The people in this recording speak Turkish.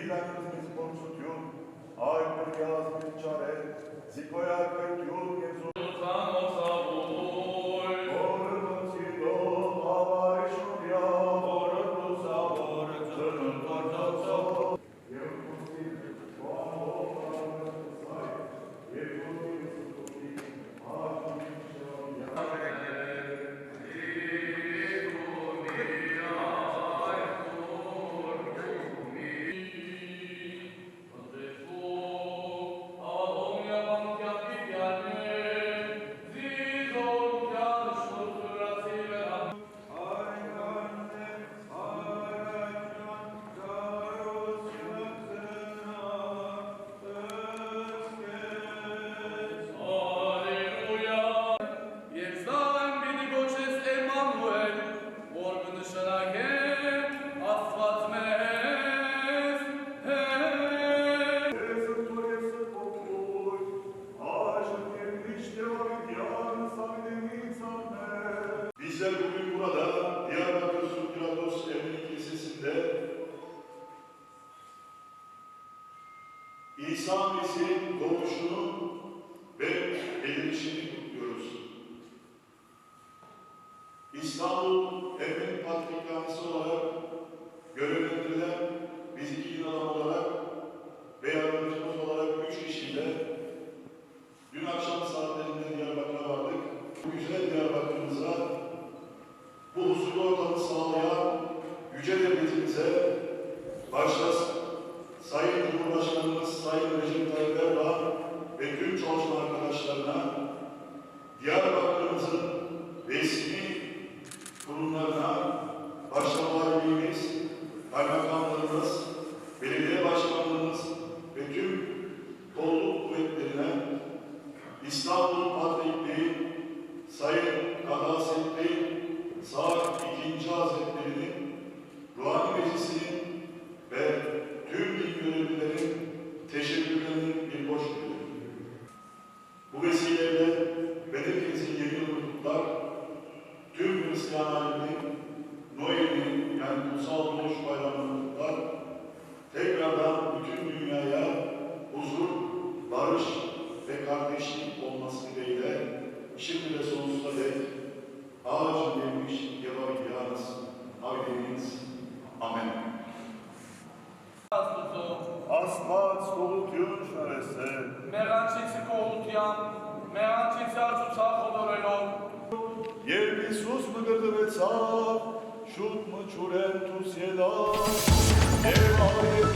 Vidanius misconsutiu, ai purias vincere, zicoia cătiul Iesus. Bizler bugün burada Diyarbakır Sultanatos Ermeni Kilisesi'nde İsa Mesih'in doğuşunu ve belirişini kutluyoruz. İstanbul Ermeni Patrikhanesi olarak görevlendirilen biz iki din adamı olarak ve yardımcımız olarak 3 kişiyle dün akşam saatlerinde Diyarbakır'a vardık. Bu güzel Diyarbakır'ımıza bu huzurlu ortamı sağlayan yüce devletimize başta Sayın Cumhurbaşkanımız Sayın Recep Tayyip Erdoğan ve tüm çalışma arkadaşlarına Diyarbakır'ımızın resmi kurumlarına başta valiliğimiz, kaymakamlarımız, belediye başkanlarımız ve tüm kolluk kuvvetlerine İstanbul Patrikliği Sayın Kadasetli Saat II. Hazretleri'nin, Ruhani Meclisi'nin ve tüm din görevlilerin teşekkürlerini bir boş veriyorum. Bu vesileyle Bedekinizin yeni yılını kutlar, tüm Hristiyan aleminin Noel'in yani Kutsal Doğuş Bayramı'nı kutlar, tekrardan bütün dünyaya huzur, barış ve kardeşlik olması dileğiyle şimdi ve sonsuza dek ağacın gelmiş yapabileceğiniz aileniz. Amen. Asmat stolutiun şarese. Merančici kolutjan, merančici arčuca hodorelom. Jer Isus măgărdăveța, șut măciurentus e da, Eva e